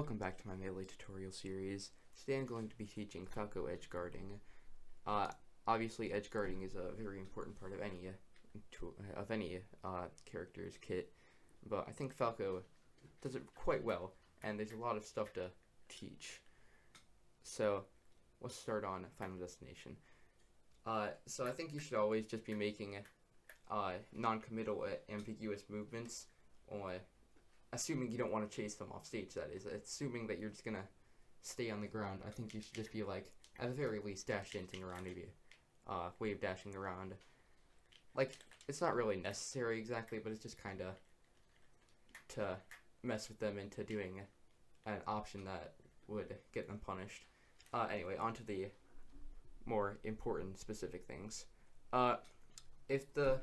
welcome back to my Melee tutorial series. Today I'm going to be teaching Falco Edgeguarding. Obviously Edgeguarding is a very important part of any character's kit, but I think Falco does it quite well, and there's a lot of stuff to teach. So let's start on Final Destination. So I think you should always just be making non-committal ambiguous movements, assuming you don't want to chase them off stage, that is. Assuming that you're just going to stay on the ground, I think you should just be, like, at the very least, dash dancing around, maybe wave dashing around. Like, it's not really necessary exactly, but it's just kind of to mess with them into doing an option that would get them punished. Anyway, on to the more important specific things. If the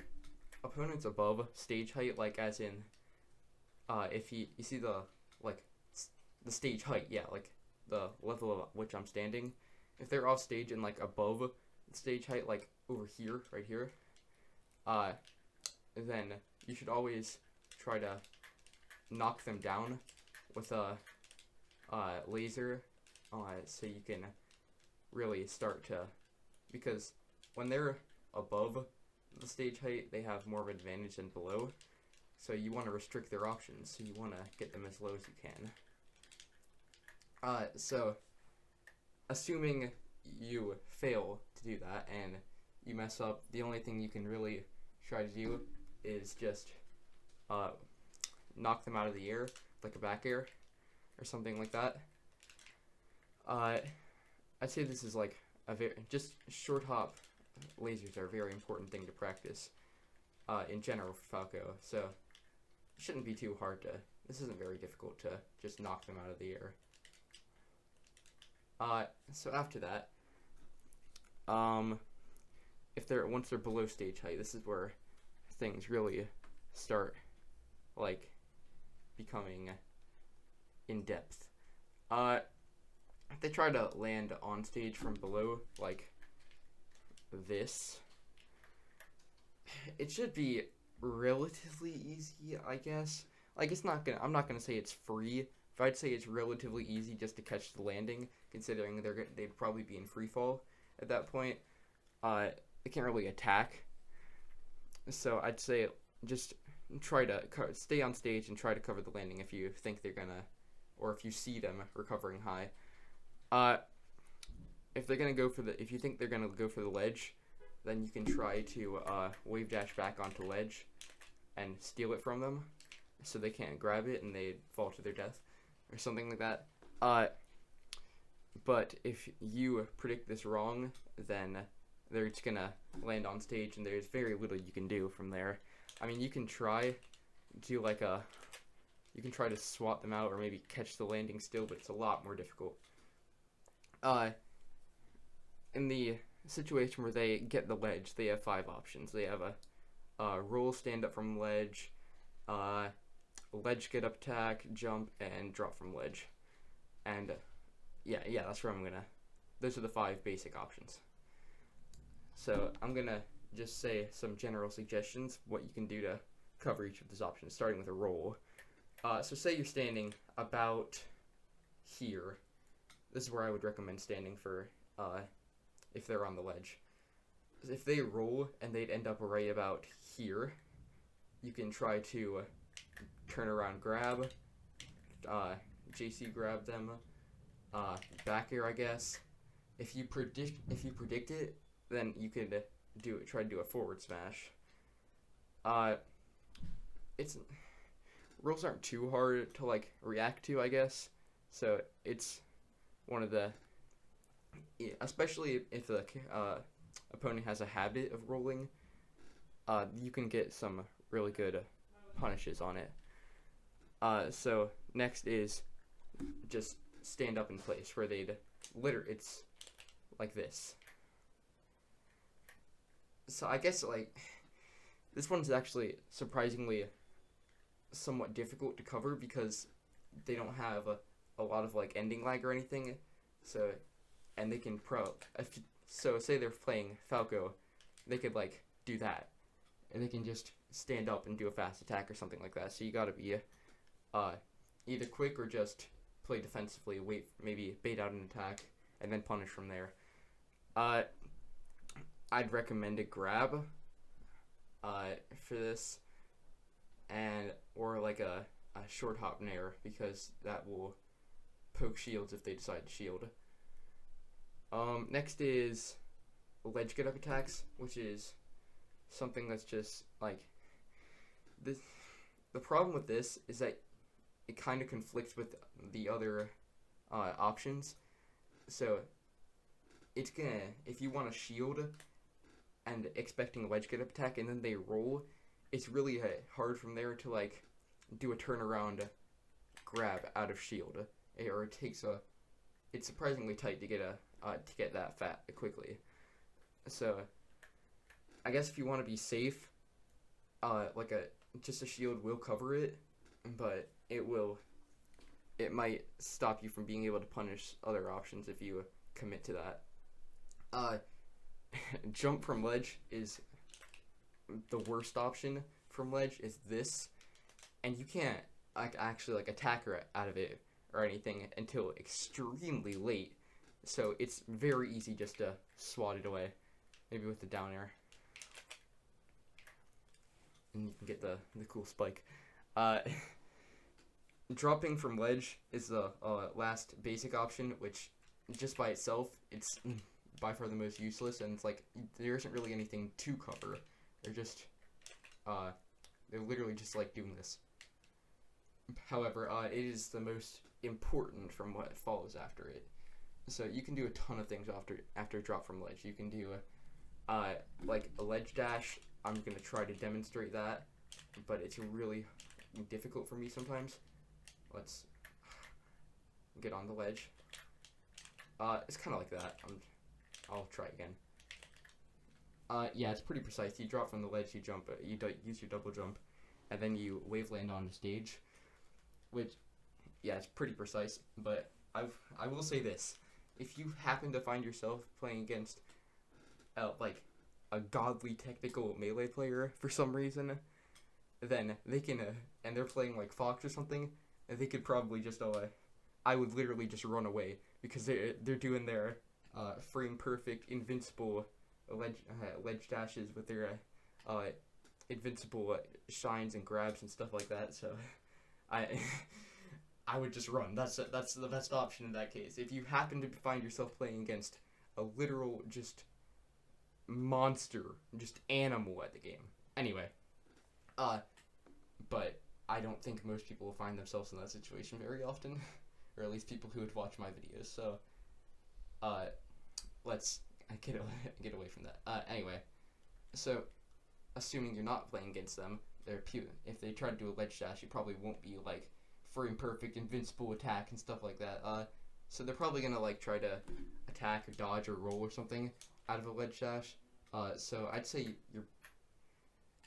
opponent's above stage height, like as in if you see the the stage height, yeah, like the level of which I'm standing, if they're off stage and like above the stage height, like over here, right here, then you should always try to knock them down with a laser, so you can really start to, because when they're above the stage height, they have more of an advantage than below. So you want to restrict their options, so you want to get them as low as you can. So, assuming you fail to do that and you mess up, the only thing you can really try to do is just knock them out of the air, like a back air, or something like that. I'd say this is like just short hop lasers are a very important thing to practice in general for Falco, so it shouldn't be too hard to, this isn't very difficult to just knock them out of the air. So after that, once they're below stage height, this is where things really start, like, becoming in depth. If they try to land on stage from below, like this, it should be relatively easy, I guess. Like, I'm not gonna say it's free, but I'd say it's relatively easy just to catch the landing, considering they'd probably be in free fall at that point. They can't really attack, so I'd say just try to stay on stage and try to cover the landing if you think they're gonna, or if you see them recovering high. If you think they're gonna go for the ledge, then you can try to wave dash back onto ledge and steal it from them, so they can't grab it and they fall to their death, or something like that. But if you predict this wrong, then they're just gonna land on stage, and there's very little you can do from there. I mean, you can try to swat them out or maybe catch the landing still, but it's a lot more difficult. In the situation where they get the ledge, they have 5 options. They have a roll, stand up from ledge, ledge get up attack, jump, and drop from ledge. And yeah, that's where those are the 5 basic options. So I'm gonna just say some general suggestions, what you can do to cover each of those options, starting with a roll. So say you're standing about here. This is where I would recommend standing for if they're on the ledge. If they roll and they'd end up right about here, you can try to turn around, grab, JC grab them, back air, I guess. If you predict it, then you could try to do a forward smash. Rolls aren't too hard to like react to, I guess. So it's one of the, especially if the opponent has a habit of rolling, you can get some really good punishes on it. So next is just stand up in place, where it's like this. So I guess, like, this one's actually surprisingly somewhat difficult to cover because they don't have a lot of like ending lag or anything. So, and they can so say they're playing Falco, they could like do that, and they can just stand up and do a fast attack or something like that. So you gotta be either quick or just play defensively, maybe bait out an attack, and then punish from there. I'd recommend a grab for this, or like a short hop nair, because that will poke shields if they decide to shield. Next is ledge get up attacks, which is something that's just like this. The problem with this is that it kind of conflicts with the other options. So it's gonna, if you want to shield and expecting a ledge get up attack and then they roll, it's really hard from there to like do a turnaround grab out of shield, or it takes it's surprisingly tight to get that fat quickly. So I guess if you want to be safe, like just a shield will cover it, but it might stop you from being able to punish other options if you commit to that. Jump from ledge is the worst option from ledge, is this, and you can't actually like attack her out of it or anything until extremely late, so it's very easy just to swat it away, maybe with the down air, and you can get the cool spike. Dropping from ledge is the last basic option, which just by itself, it's by far the most useless, and it's like there isn't really anything to cover. They're literally just like doing this. However, it is the most important from what follows after it. So you can do a ton of things after drop from ledge. You can do like a ledge dash. I'm gonna try to demonstrate that, but it's really difficult for me sometimes. Let's get on the ledge. It's kind of like that. I'll try again. Yeah, it's pretty precise. You drop from the ledge, you jump, you use your double jump, and then you wave land on the stage, which, yeah, it's pretty precise. But I will say this: if you happen to find yourself playing against like a godly technical melee player for some reason, then they can, and they're playing like Fox or something, and they could probably just I would literally just run away, because they're doing their frame perfect invincible ledge dashes with their invincible shines and grabs and stuff like that. So I would just run. That's the best option in that case. If you happen to find yourself playing against a literal just monster, just animal at the game. Anyway, but I don't think most people will find themselves in that situation very often, or at least people who would watch my videos. So, let's get away from that. Anyway, so assuming you're not playing against them, if they try to do a ledge dash, you probably won't be like frame perfect invincible attack and stuff like that. So they're probably gonna like try to attack or dodge or roll or something out of a ledge dash. So I'd say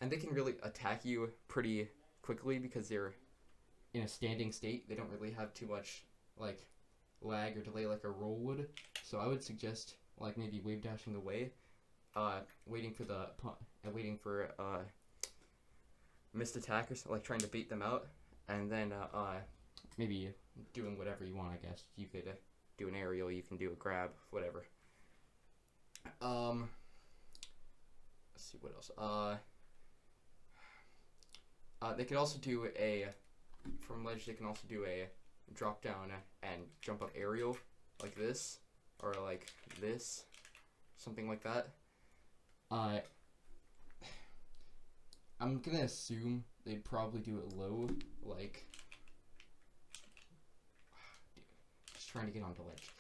and they can really attack you pretty quickly because they're in a standing state. They don't really have too much like lag or delay like a roll would. So I would suggest like maybe wave dashing away, waiting for missed attack or so, like trying to bait them out, and then maybe doing whatever you want. I guess you could do an aerial, you can do a grab, whatever. Let's see what else. They could also do from ledge. They can also do a drop down and jump up aerial like this, or like this, something like that. I'm gonna assume they'd probably do it low, like just trying to get onto ledge.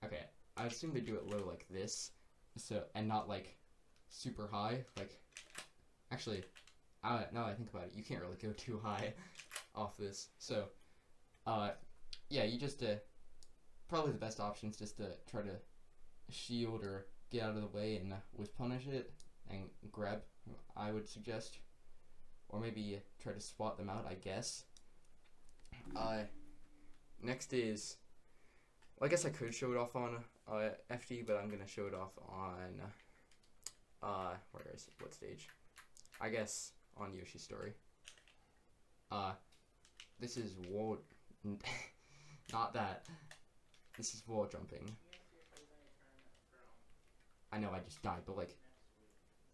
Okay, I assume they do it low like this, so, and not like super high. Like, actually, now that I think about it, you can't really go too high off this. So, yeah, you just probably the best option is just to try to shield or get out of the way and with punish it and grab, I would suggest, or maybe try to swat them out, I guess. Next is, well, I guess I could show it off on FD, but I'm gonna show it off on what stage? I guess on Yoshi's Story. This is Not that. This is wall jumping. I know I just died, but like,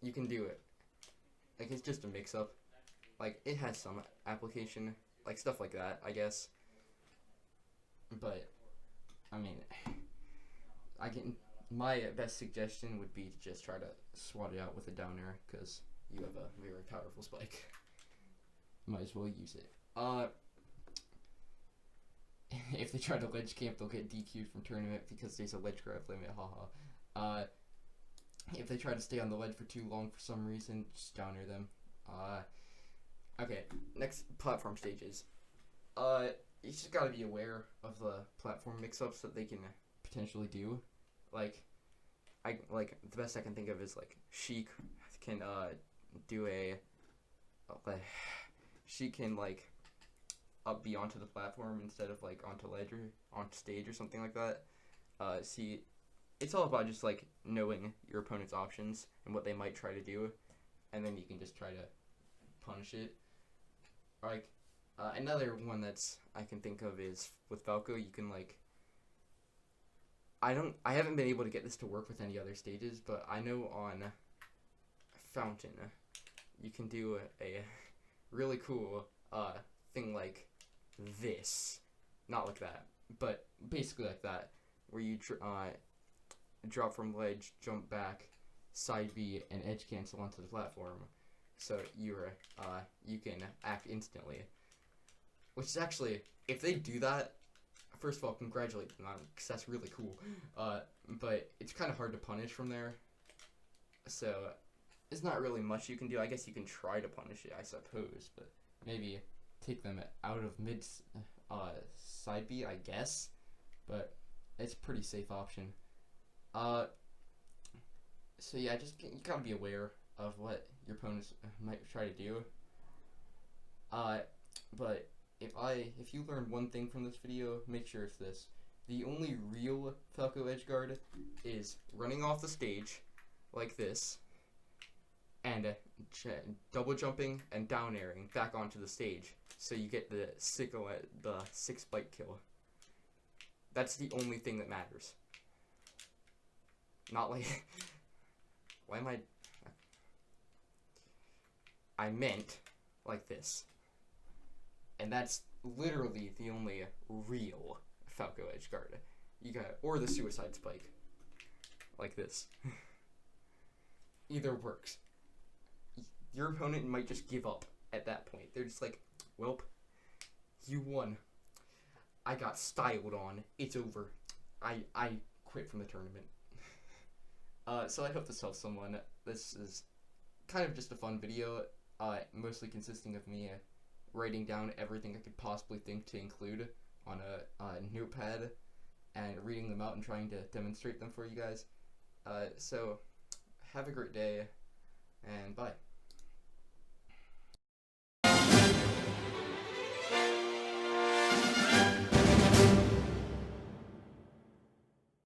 you can do it. Like, it's just a mix-up. Like, it has some application, like stuff like that, I guess. But, I mean, my best suggestion would be to just try to swat it out with a down air, because you have a very powerful spike. Might as well use it. If they try to ledge camp, they'll get DQ'd from tournament because there's a ledge grab limit, haha. If they try to stay on the ledge for too long for some reason, just down air them. Okay, next, platform stages. You just gotta be aware of the platform mix-ups that they can potentially do. Like, the best I can think of is, like, Sheik can, do a, she can, like, be onto the platform instead of, like, onto ledge or on stage or something like that. See, it's all about just, like, knowing your opponent's options and what they might try to do, and then you can just try to punish it. Like, another one that's I can think of is with Falco, you can, like, I haven't been able to get this to work with any other stages, but I know on Fountain, you can do a really cool, thing like this. Not like that, but basically like that, where you, drop from ledge, jump back, side B, and edge cancel onto the platform. So you can act instantly. Which is actually, if they do that, first of all, congratulate them on it, because that's really cool. But it's kind of hard to punish from there. So there's not really much you can do. I guess you can try to punish it, I suppose, but maybe take them out of mid side B, I guess. But it's a pretty safe option. So yeah, you gotta be aware of what your opponents might try to do. But if you learned one thing from this video, make sure it's this. The only real Falco edgeguard is running off the stage like this, and double jumping and down airing back onto the stage, so you get the 6 spike kill. That's the only thing that matters. Not like, why am I meant like this. And that's literally the only real Falco edgeguard. You got, or the suicide spike. Like this. Either works. Your opponent might just give up at that point. They're just like, welp, you won. I got styled on. It's over. I quit from the tournament. So I hope this helps someone. This is kind of just a fun video, mostly consisting of me writing down everything I could possibly think to include on a notepad and reading them out and trying to demonstrate them for you guys. So have a great day, and bye.